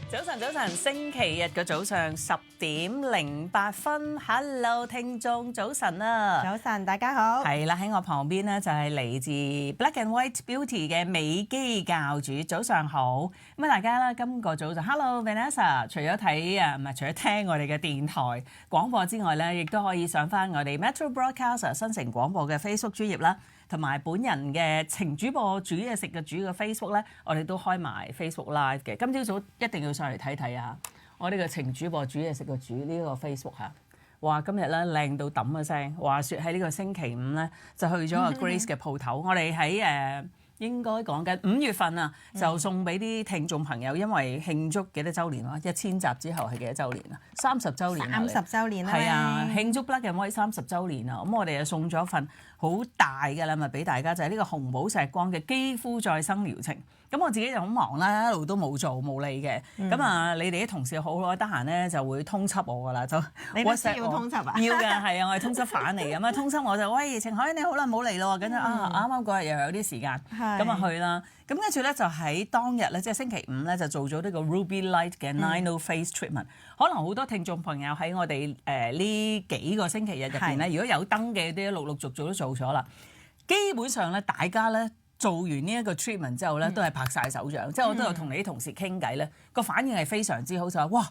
早晨，星期日嘅早上10:08 ，Hello 聽眾，早晨啊！早晨，大家好。係啦，喺我旁邊咧就係嚟自 Black and White Beauty 嘅美肌教主，早上好。咁啊，大家啦，今個早上 ，Hello Vanessa，除咗除咗聽我哋嘅電台廣播之外咧，亦都可以上翻我哋 Metro Broadcaster 新城廣播嘅 Facebook 專頁啦。同埋本人嘅情主播煮嘢食嘅煮嘅 Facebook 咧，我哋都開埋 Facebook Live 嘅。今朝早一定要上嚟睇睇啊！我呢個情主播煮嘢食嘅煮呢個 Facebook 嚇，哇！今日咧靚到揼一聲。話説喺呢個星期五咧，就去咗阿 Grace 嘅鋪頭。我哋喺應該講緊5月份啊，就送俾啲聽眾朋友，因為慶祝幾多週年啊？1000集之後係幾多週年啊？30週年啊！30週年啦，係啊，慶祝 Black and White 30週年啊！咁我哋就送咗一份好大嘅禮物俾大家，就係呢個紅寶石光嘅肌膚再生療程。咁我自己就好忙啦，一路都冇做冇理嘅。咁啊，你哋啲同事好得閒咧，就會通緝我噶啦，就你都需要通緝啊？要㗎，係啊，我係通緝犯嚟㗎嘛。通緝我就喂，程海你好耐冇嚟咯，跟住啱啱嗰日又有啲時間，咁啊去啦。咁跟住咧就喺當日咧，即係星期五咧，就做咗呢個 Ruby Light 嘅 Nano Face Treatment。可能好多聽眾朋友喺我哋呢幾個星期日入邊咧，如果有登記啲，陸陸續續都做咗啦。基本上咧，大家咧做完呢一個 treatment 之後咧，都係拍晒手掌。即係我都有同你啲同事傾偈咧，個反應係非常之好，就話哇！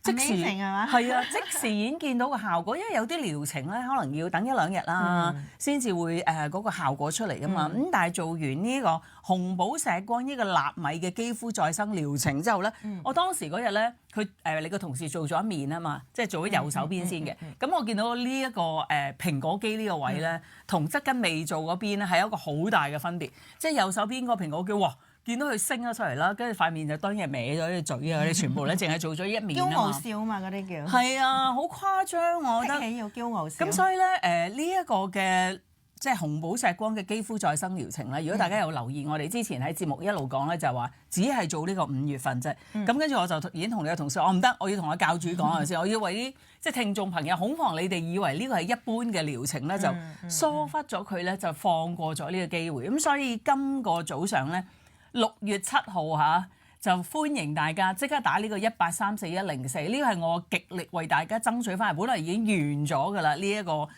即時係啊，即時已經見到個效果，因為有啲療程咧，可能要等1-2日啦，先至會嗰個效果出嚟噶嘛。咁但係做完呢個紅寶石光呢個納米嘅肌膚再生療程之後咧，我當時嗰日咧，佢你個同事做咗一面啊嘛，即係做咗右手邊先嘅。咁我見到呢一個蘋果肌呢個位咧，同側根未做嗰邊咧係有一個好大嘅分別，即係右手邊個蘋果肌，哇！見到佢升咗出嚟啦，跟住塊面就當然係歪咗啲嘴啊，你全部咧淨係做咗一面啊嘛。驕傲笑啊嘛，嗰啲叫。係啊，好誇張，我覺得。起要驕傲笑。咁所以咧，呢一個嘅即係紅寶石光嘅肌膚再生療程咧，如果大家有留意，我哋之前喺節目一路講咧，就係話只係做呢個5月份啫。咁跟住我就已經同你嘅同事，我唔得，我要同我教主講先，我要為啲即係聽眾朋友，恐防你哋以為呢個係一般嘅療程咧，就疏忽咗佢咧，就放過咗呢個機會。咁所以今個早上咧。6月7號嚇，就歡迎大家即刻打呢個1834104，呢個係我極力為大家爭取翻嚟，本來已經完咗㗎啦，呢一個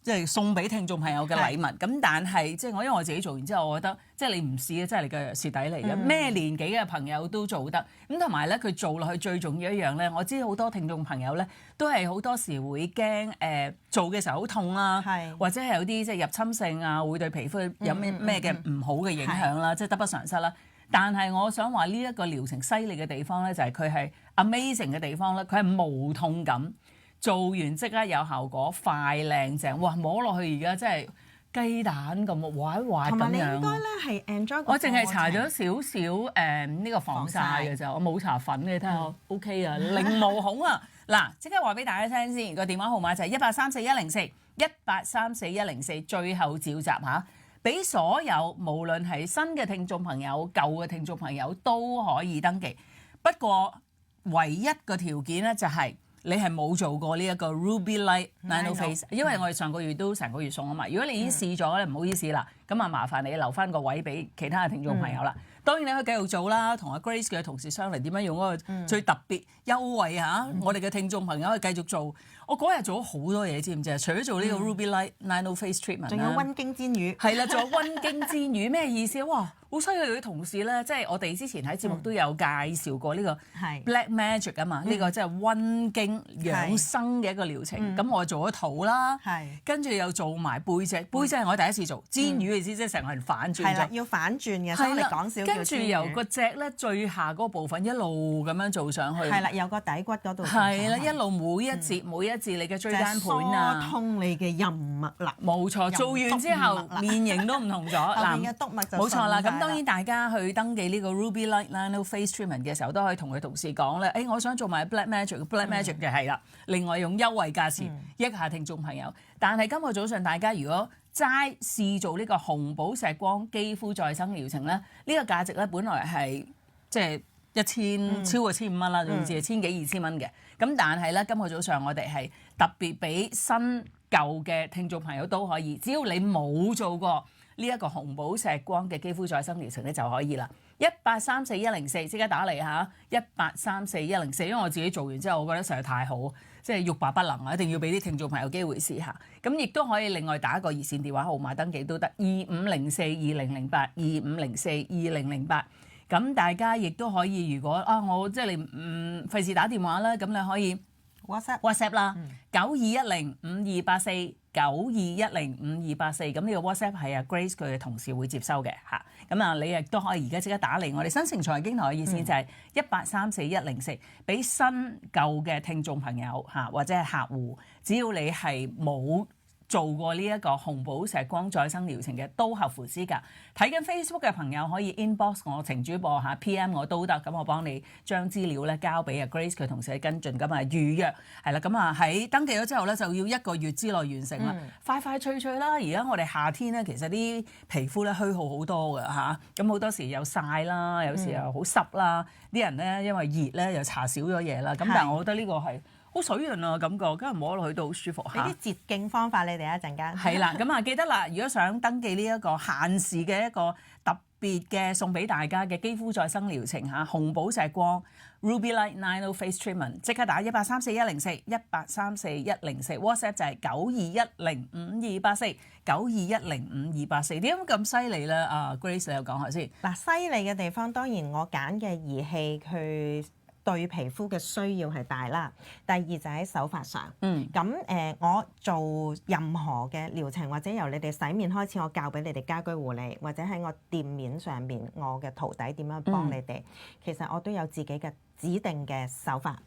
即係送俾聽眾朋友嘅禮物。咁但係即係因為我自己做完之後，我覺得即係你唔試咧，真係你嘅蝕底嚟嘅。咩年紀嘅朋友都做得。咁同埋咧，佢做落去最重要一樣咧，我知好多聽眾朋友咧都係好多時會驚做嘅時候好痛啦，或者係有啲即係入侵性啊，會對皮膚有咩嘅唔好嘅影響啦，即係得不償失啦。但係我想話呢一個療程犀利嘅地方咧，就係佢係 amazing 嘅地方咧，佢係無痛感，做完即刻有效果，快靚正，哇！摸落去而家真係雞蛋咁滑一滑咁樣。同埋你應該咧係 enjoy 我淨係搽咗少少呢個防曬嘅啫，我冇搽粉嘅，睇下 OK 啊，零毛孔啊！嗱，即刻話俾大家聽先，個電話號碼就係1834104，1834104，最後召集嚇。俾所有無論係新嘅聽眾朋友、舊嘅聽眾朋友都可以登記。不過唯一個條件咧就係你係冇做過呢一個 Ruby Light Nano Face，因為我哋上個月都成個月送啊嘛。如果你已經試咗咧，唔好意思啦，咁啊麻煩你留翻個位俾其他嘅聽眾朋友啦。當然你可以繼續做啦，同阿 Grace 嘅同事商量點樣用嗰個最特別優惠嚇，我哋嘅聽眾朋友可以繼續做。我嗰日做咗好多嘢，知唔知啊？除咗做呢個 Ruby Light Nano Face Treatment，仲有溫經煎魚。係啦，仲有溫經煎魚，咩意思啊？哇！好犀利啲同事咧，即係我哋之前喺節目都有介紹過呢個 Black Magic 啊嘛，呢個即係溫經養生嘅一個療程。咁我做咗肚啦，跟住又做埋背脊，背脊係我第一次做煎魚，你知即係成個人反轉咗。係啦，要反轉嘅，所以你講少。跟住由個脊咧最下嗰部分一路咁樣做上去。係啦，由個底骨嗰度。係啦，一路每一節你嘅椎間盤啊，疏通你嘅任脈啦。冇錯，做完之後面型都唔同咗。嗱，嘅督脈就冇錯啦。咁當然大家去登記呢個 Ruby Light Nano Face Treatment 嘅時候，都可以同佢同事講咧，我想做埋 Black Magic，Black Magic 就係啦。另外用優惠價錢益下聽眾朋友。但係今個早上大家如果齋試做呢個紅寶石光肌膚再生療程咧，呢個價值咧本來係即係超過1500蚊啦，總之係1000幾2000蚊嘅。咁但係咧，今個早上我哋係特別俾新舊嘅聽眾朋友都可以，只要你冇做過呢一個紅寶石光嘅肌膚再生療程咧就可以啦。1834104，即刻打嚟嚇1834104，因為我自己做完之後，我覺得實在太好，即係欲罷不能啊！一定要俾啲聽眾朋友機會試下。咁亦都可以另外打一個熱線電話號碼登記都得，25042008，25042008。咁大家亦都可以，如果我即係你費事打電話啦，咁你可以 WhatsApp 啦，92105284，92105284。咁呢個 WhatsApp 係Grace 佢嘅同事會接收嘅嚇。咁你亦都可以而家即刻打嚟我哋新城財經台嘅熱線就係1834104，俾新舊嘅聽眾朋友嚇或者係客戶，只要你係冇做過呢一個紅寶石光再生療程嘅都合乎資格。睇緊 Facebook 嘅朋友可以 inbox 我程主播嚇 PM 我都得，咁我幫你將資料咧交俾Grace 佢同事去跟進，咁預約係啦。咁喺登記咗之後咧就要1個月之內完成啦，快快脆脆啦。而家我哋夏天咧其實啲皮膚咧虛耗好多㗎嚇，咁好多時又曬啦，有時又好濕啦，啲人咧因為熱咧又搽少咗嘢啦，咁但係我覺得呢個係好水潤啊感覺，跟住摸落去都好舒服嚇。俾啲捷徑方法你哋一陣間。係啦，咁記得啦，如果想登記呢一個限時嘅一個特別嘅送俾大家嘅肌膚再生療程嚇，紅寶石光 Ruby Light Nano Face Treatment， 即刻打1834104，1834104，WhatsApp 就係92105284，92105284。點解咁犀利咧？Grace 你又講下先。嗱，犀利嘅地方當然我揀嘅儀器佢對皮膚嘅需要係大啦。第二就喺手法上，我做任何嘅療程或者由你哋洗面開始，我教俾你哋家居護理，或者喺我店面上面我嘅徒弟點樣幫你哋，其實我都有自己嘅指定嘅手法。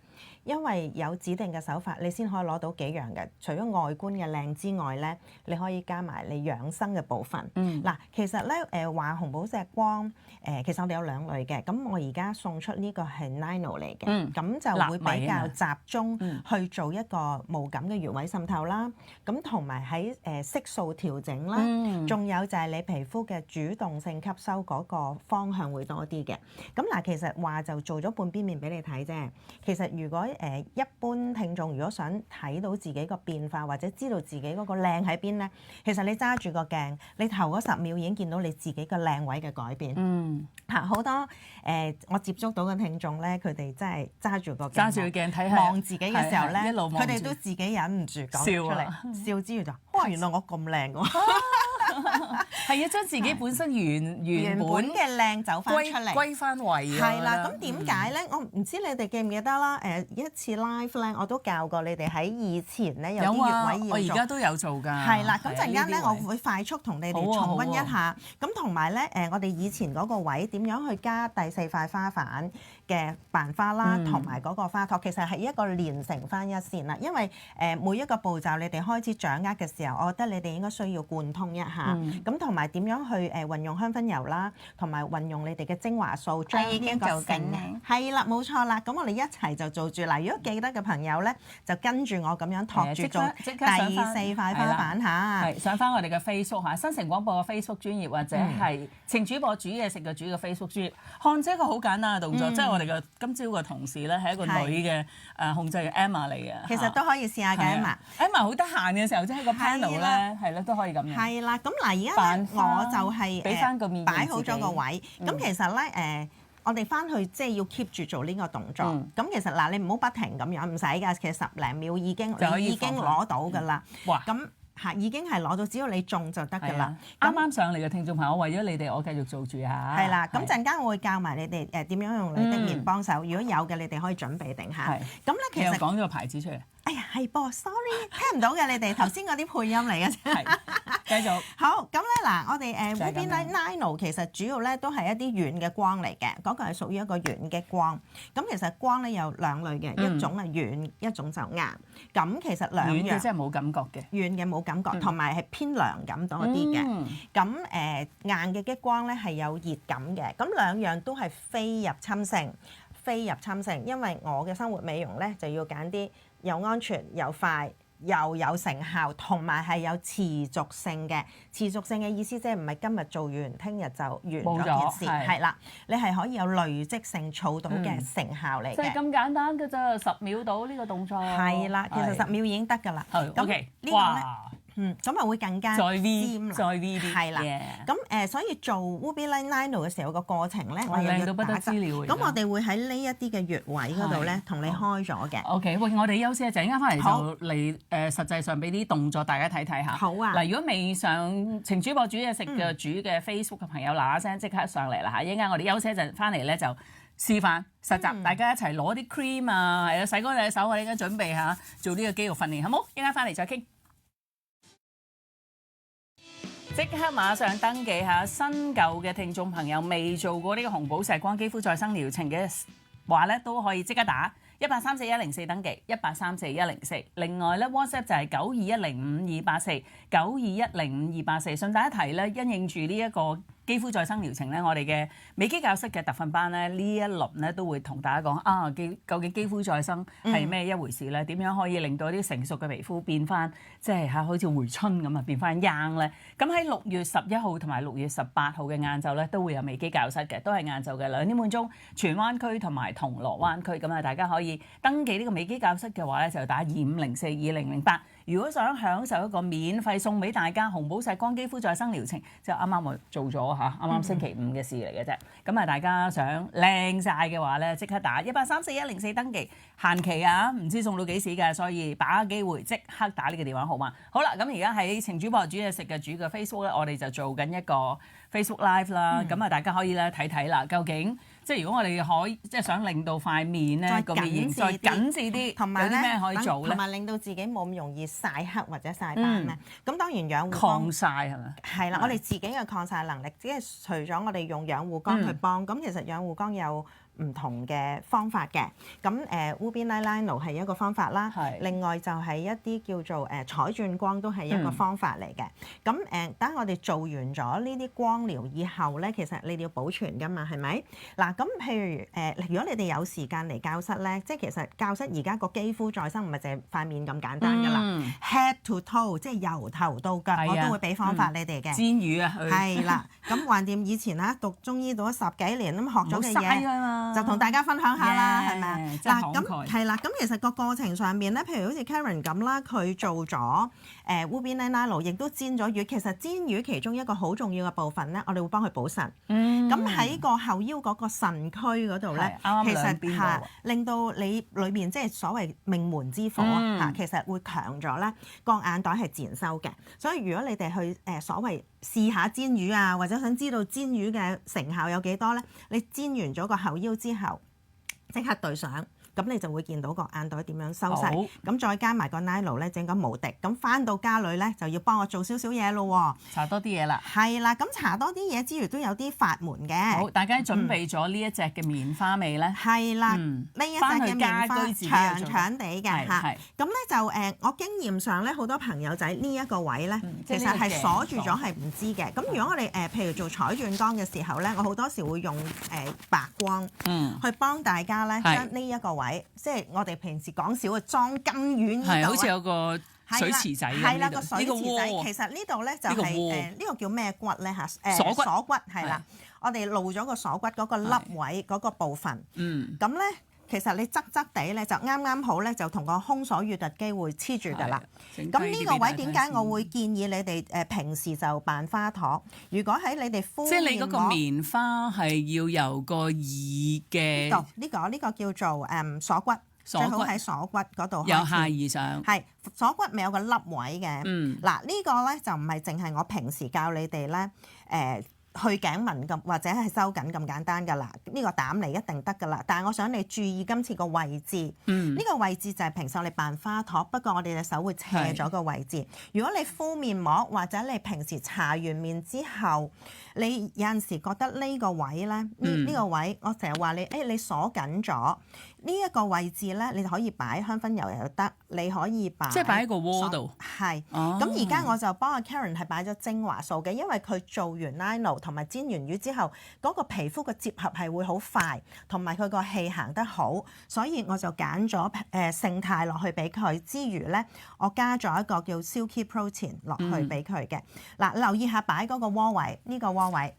因為有指定嘅手法，你先可以攞到幾樣嘅。除咗外觀嘅靚之外咧，你可以加埋你養生嘅部分。嗱，其實咧話紅寶石光其實我哋有兩類嘅。咁我而家送出呢個係 Nano 嚟嘅，咁就會比較集中去做一個無感嘅穴位滲透啦。咁同埋喺色素調整啦，仲有就係你皮膚嘅主動性吸收嗰個方向會多啲嘅。咁嗱，其實話就做咗半邊面俾你睇啫。其實如果一般聽眾如果想睇到自己個變化或者知道自己嗰個靚喺邊咧，其實你揸住個鏡，你頭嗰10秒已經見到你自己個靚位嘅改變。好多我接觸到嘅聽眾咧，佢哋真係揸住個鏡睇下望自己嘅時候咧，佢哋都自己忍唔住講出嚟，笑之餘就哇，原來我咁靚㗎。係啊，將自己本身原本嘅靚走翻出嚟，歸翻位。係啦，咁點解咧？我唔知你哋記唔記得啦。一次 live 咧，我都教過你哋喺以前咧有啲穴位要做。我而家都有做㗎。係啦，咁陣間咧，我會快速同你哋重溫一下。咁同埋咧，我哋以前嗰個位點樣去加第4塊花瓣嘅扮花啦，同埋嗰個花托，其實係一個連成翻一線啦。因為每一個步驟你哋開始掌握嘅時候，我覺得你哋應該需要貫通一下。咁同埋點樣去運用香薰油啦，同埋運用你哋嘅精華素，將呢一個成係啦，冇錯啦。咁我哋一齊就做住嗱。如果記得嘅朋友咧，就跟住我咁樣托住做第4塊花瓣嚇。係上翻我哋嘅 Facebook 嚇，新城廣播嘅 Facebook 專頁，或者係程主播煮嘢食嘅煮嘅 Facebook 專頁，看這個好簡單嘅動作，即係我哋嘅今朝嘅同事咧係一個女嘅控制嘅 Emma 嚟嘅。其實都可以試下嘅 Emma 好得閒嘅時候，即係個 panel 咧，係咯都可以咁樣。係啦，咁嗱，而家咧我就係俾翻個面擺好咗個位。咁其實咧我哋翻去即係要 keep 住做呢個動作。咁其實嗱，你唔好不停咁樣，唔使㗎。其實10零秒已經攞到㗎啦。哇！咁已經係攞到，只要你中就得㗎啦。啱啱上嚟嘅聽眾朋友，為咗你哋，我繼續做住嚇。係啦，咁陣間我會教埋你哋點樣用你的面幫手。如果有嘅，你哋可以準備定下。咁咧其實講咗個牌子出嚟。哎呀，係噃 ，sorry， 聽唔到嘅，你哋頭先嗰啲配音嚟嘅啫。繼續。好，咁咧嗱，我哋Ruby Light Nano 其實主要咧都係一啲軟嘅光嚟嘅，嗰個係屬於一個軟嘅光。咁其實光咧有兩類嘅，一種係軟，一種就硬。咁其實兩樣。軟嘅即係冇感覺嘅。軟嘅冇感覺，同埋係偏涼感多啲嘅。咁硬嘅激光咧係有熱感嘅。咁兩樣都係非入侵性，因為我嘅生活美容咧就要揀啲又安全又快又有成效，同埋係有持續性嘅。持續性嘅意思即係唔係今日做完，聽日就完咗件事，係啦。你係可以有累積性儲到嘅成效嚟嘅。即係咁簡單㗎咋，10秒到呢個動作。係啦，其實10秒已經得㗎啦。咁呢個咧。咁啊會更加再 V 尖啦再 V 啲，係啦。咁所以做 Ruby Line Nano 嘅時候個過程咧，我又要靚到不得之了。咁我哋會喺呢一啲嘅穴位嗰度咧，同你開咗嘅。OK，喂，我哋休息一陣，陣間翻嚟就嚟實際上俾啲動作大家睇睇下。好啊。嗱，如果未上情主播煮嘢食嘅煮嘅 Facebook 嘅朋友，嗱嗱聲即刻上嚟啦嚇！一陣間我哋休息一陣翻嚟咧就示範實習，大家一齊攞啲 cream 啊，係啊，洗乾淨隻手，我哋而家準備下做呢個肌肉訓練，好冇？一陣間翻嚟再傾。即刻馬上登記下新舊嘅聽眾朋友，未做過呢個紅寶石光肌膚再生療程嘅話咧，都可以即刻打1834104登記1834104。另外咧 WhatsApp 就係9210284，9210284。順帶一提咧，因應住呢一個肌膚再生療程咧，我哋嘅美肌教室嘅特訓班咧，呢一輪咧都會同大家講啊，究竟肌膚再生係咩一回事咧？點樣可以令到啲成熟嘅皮膚變翻即係好似回春咁啊，變翻 young 咧？咁喺6月11號同埋6月18號嘅晏晝咧，都會有美肌教室嘅，都係晏晝嘅2點半鐘，荃灣區同埋銅鑼灣區。咁啊，大家可以登記呢個美肌教室嘅話咧，就打25042008。如果想享受一個免費送俾大家紅寶石光肌膚再生療程，就啱啱我做咗嚇，啱啱星期5嘅事嚟嘅啫。咁啊，大家想靚晒嘅話咧，即刻打1834104登記，限期啊，唔知送到幾時嘅，所以把握機會即刻打呢個電話號碼。好啦，咁而家喺情主播煮嘢食嘅主嘅 Facebook 咧，我哋就做緊一個 Facebook Live 啦。咁啊，大家可以咧睇睇啦，究竟即係如果我哋可以即係想令到塊面咧個面型再緊緻啲，同埋有啲咩可以做咧？同埋令到自己冇咁容易曬黑或者曬斑咧。咁當然養護抗曬係咪？係啦，我哋自己嘅抗曬能力，即係除咗我哋用養護光去幫，咁其實養護光有唔同嘅方法嘅。咁Ruby Line Nano 係一個方法啦，另外就係一啲叫做彩轉光都係一個方法嚟嘅。咁等我哋做完咗呢啲光療以後咧，其實你哋要保存㗎嘛，係咪？嗱，咁譬如如果你哋有時間嚟教室咧，即係其實教室而家個肌膚再生唔係淨係塊面咁簡單㗎啦，head to toe 即係由頭到腳，我都會俾方法你哋嘅。煎魚啊，係啦，咁橫掂以前讀中醫讀咗10幾年，咁學咗嘅嘢就同大家分享下啦，係咪啊？嗱，咁係啦，咁其實個過程上面咧，譬如好似 Karen 咁啦，佢做咗Ruby Line Nano，亦都煎咗魚。其實煎魚其中一個好重要嘅部分咧，我哋會幫佢補腎。咁喺個後腰嗰個腎區嗰度咧，其實係令到你裏面即係所謂命門之火嚇，其實會強咗咧，個眼袋係自然收嘅。所以如果你哋去所謂試下煎魚啊，或者想知道煎魚嘅成效有幾多咧，你煎完咗個後腰之後，即刻對上。咁你就會見到個眼袋點樣收細，咁再加埋個 Nano 咧整個無敵，咁翻到家裏咧就要幫我做少少嘢咯喎，搽多啲嘢啦。係啦，咁搽多啲嘢之餘都有啲法門嘅。好，大家準備咗呢一隻嘅棉花味咧？係啦，呢一隻嘅棉花長長地嘅嚇。咁咧就我經驗上咧，好多朋友仔呢一個位咧，其實係鎖住咗係唔知嘅。咁如果我哋譬如做彩轉光嘅時候咧，我好多時會用白光去幫大家咧將呢一個位，即係我哋平時講少嘅裝金丸呢度，係好似有個水池仔咁。係啦，個水池仔其實呢度咧就係呢個叫咩骨咧嚇？鎖骨係啦，我哋露咗個鎖骨嗰個凹位嗰個部分。咁咧其實你側側地咧就啱啱好咧，就同個空鎖乳突肌會黐住㗎啦。咁呢個位點解我會建議你哋平時就扮花陀？如果喺你哋敷面膜，即係你嗰個棉花係要由個耳嘅呢個叫做鎖骨，最好喺鎖骨嗰度由下而上。係鎖骨咪有個凹位嘅。嗱呢個咧就唔係淨係我平時教你哋咧去頸紋咁或者係收緊咁簡單㗎啦，呢個膽嚟一定得㗎啦。但係我想你注意今次個位置，呢個位置就係平時我哋扮花托，不過我哋隻手會斜咗個位置。如果你敷面膜或者你平時搽完面之後，你有陣時覺得呢個位咧，呢個位我成日話你，你鎖緊咗呢一個位置咧，你可以擺香薰油又得，你可以擺即係擺喺個窩度。係，咁而家我就幫阿 Karen 係擺咗精華素嘅，因為佢做完 Nano 同埋煎完魚之後，嗰個皮膚嘅接合係會好快，同埋佢個氣行得好，所以我就揀咗勝肽落去俾佢之餘咧，我加咗一個叫 Silky Protein 落去俾佢嘅。嗱，留意下擺嗰個窩位，呢個窩位。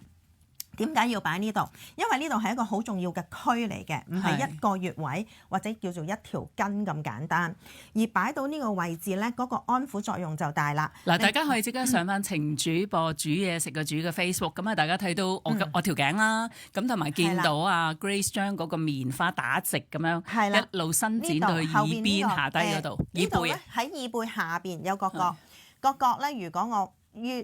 點解要擺呢度？因為呢度係一個好重要嘅區嚟嘅，唔係一個穴位或者叫做一條筋咁簡單。而擺到呢個位置咧，嗰個安撫作用就大啦。嗱，大家可以即刻上翻情主播煮嘢食嘅煮嘅 Facebook， 咁啊大家睇到我條頸啦，咁同埋見到啊 Grace 將嗰個棉花打直咁樣，一路伸展到去耳邊下低嗰度，耳背喺耳背下邊有個角，個角咧如果我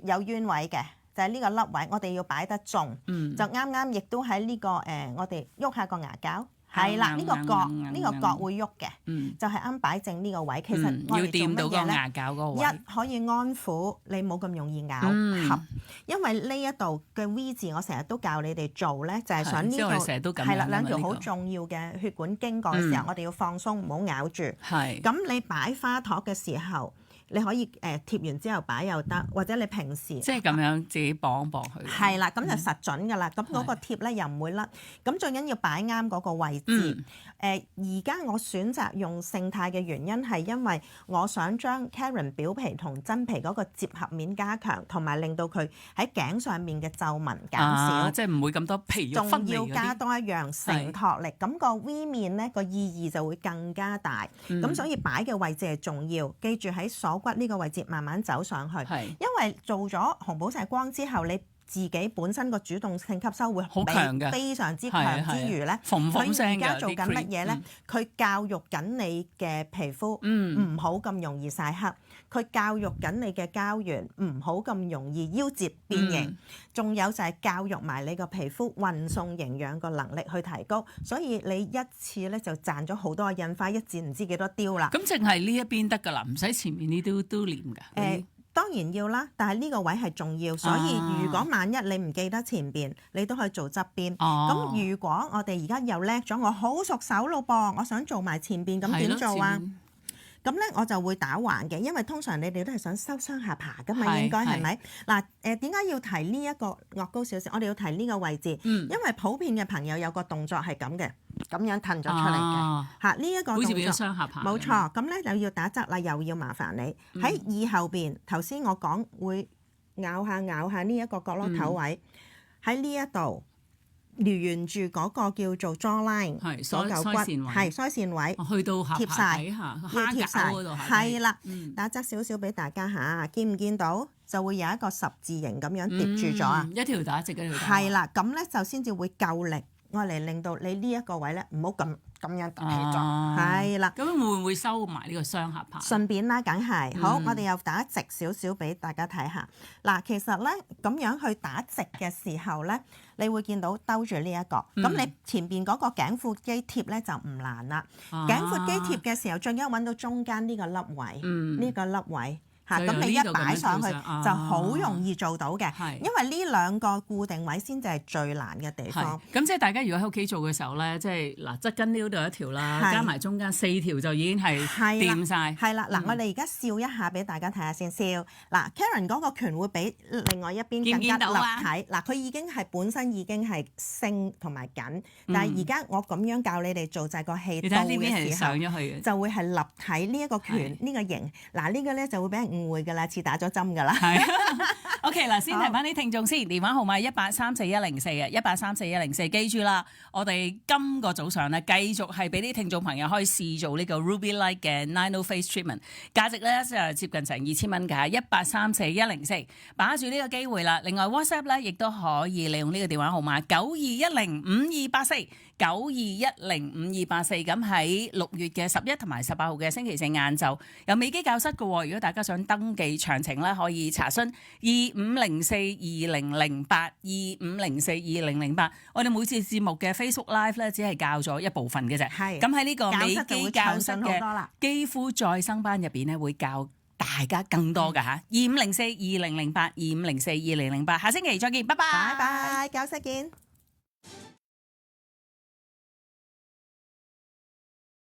有冤位嘅。就係呢個凹位，我哋要擺得中，就啱啱亦都喺呢個我哋喐下個牙膠，係啦，呢個角會喐嘅，就係啱擺正呢個位。其實我哋做乜嘢咧？牙膠嗰個位一可以安撫你冇咁容易咬合，因為呢一度嘅 V 字，我成日都教你哋做咧，就係想呢度係啦，兩條好重要嘅血管經過嘅時候，我哋要放鬆，唔好咬住。係咁你擺花托嘅時候。你可以貼完之後擺又得，或者你平時即係咁樣自己綁一綁佢。係啦，咁就實準㗎啦。咁嗰個貼咧又唔會甩。咁最緊要擺啱嗰個位置。而家我選擇用靜態嘅原因係因為我想將 Karen 表皮同真皮嗰個接合面加強，同埋令到佢喺頸上面嘅皺紋減少，即係唔會咁多皮肉分離嗰啲。仲要加多一樣承托力，咁個 V 面咧個意義就會更加大。咁所以擺嘅位置係重要，記住喺鎖骨呢個位置慢慢走上去，因為做咗紅寶石光之後，你自己本身個主動性吸收會好強嘅，非常之強之餘咧，佢而家做緊乜嘢咧？佢教育緊你嘅皮膚唔好咁容易曬黑，佢教育緊你嘅膠原唔好咁容易夭折變形，仲有就係教育埋你個皮膚運送營養個能力去提高，所以你一次咧就賺咗好多印花，一箭唔知幾多雕啦。咁淨係呢一邊得㗎啦，唔使前面呢啲都黏㗎。當然要啦，但係呢個位係重要，所以如果萬一你唔記得前邊，你都可以做側邊。咁如果我哋而家又叻咗，我好熟手咯噃，我想做埋前邊，咁點做啊？咁咧我就會打橫嘅，因為通常你哋都係想收雙下巴㗎嘛，應該係咪？嗱點解要提呢一個樂高少少？我哋要提呢個位置，因為普遍嘅朋友有個動作係咁嘅，咁樣褪咗出嚟嘅嚇，呢一個動作好似變咗雙下巴。冇錯，咁咧又要打側啦，又要麻煩你喺耳後邊。頭先我講會咬下呢一個角落頭位，喺呢一度。沿住嗰個叫做 jawline 嗰嚿骨，係腮線位，去到貼晒，要貼晒嗰度，係啦，打側少少俾大家嚇，見唔見到？就會有一個十字形咁樣疊住咗啊！一條打直，一條打橫。係啦，咁咧就先至會夠力，我嚟令到你呢一個位咧唔好咁樣凸起咗，係啦。咁會唔會收埋呢個雙下巴？順便啦，梗係好。我哋又打直少少俾大家睇下。嗱，其實咧咁樣去打直嘅時候咧，你會見到兜住呢一個。咁你前邊嗰個頸闊肌貼咧就唔難啦。頸闊肌貼嘅時候，最緊要揾到中間呢個凹位，呢個凹位。嚇，咁你一擺上去就好容易做到嘅，因為呢兩個固定位先至係最難嘅地方。咁即係大家如果喺屋企做嘅時候咧，即係嗱側跟撩到一條啦，加埋中間4條就已經係掂晒。係啦，嗱我哋而家笑一下俾大家睇下先，笑。嗱 Karen 嗰個拳會比另外一邊更加立體。嗱佢已經係本身已經係升同埋緊，但係而家我咁樣教你哋做就係個氣到嘅時候，就會係立體呢一個拳呢個形。嗱呢個咧就會俾人誤會㗎啦，似打咗針㗎啦。係。OK 嗱，先提翻啲聽眾先，電話號碼1834104嘅1834104，記住啦，我哋今個早上咧繼續係俾啲聽眾朋友可以試做呢個 Ruby Light 嘅 Nano Face Treatment， 價值咧就接近成2000蚊㗎，1834104，把住呢個機會啦。另外 WhatsApp 咧亦都可以利用呢個電話號碼92105284。92105284，咁喺6月嘅11同埋18號嘅星期四晏晝有美肌教室嘅喎，如果大家想登記詳情咧，可以查詢25042008，25042008。我哋每次節目嘅 Facebook Live 咧，只係教咗一部分嘅啫。係。咁喺呢個美肌教室嘅肌膚再生班入邊咧，會教大家更多㗎嚇。25042008，25042008，下星期再見，拜拜。拜拜，教室見。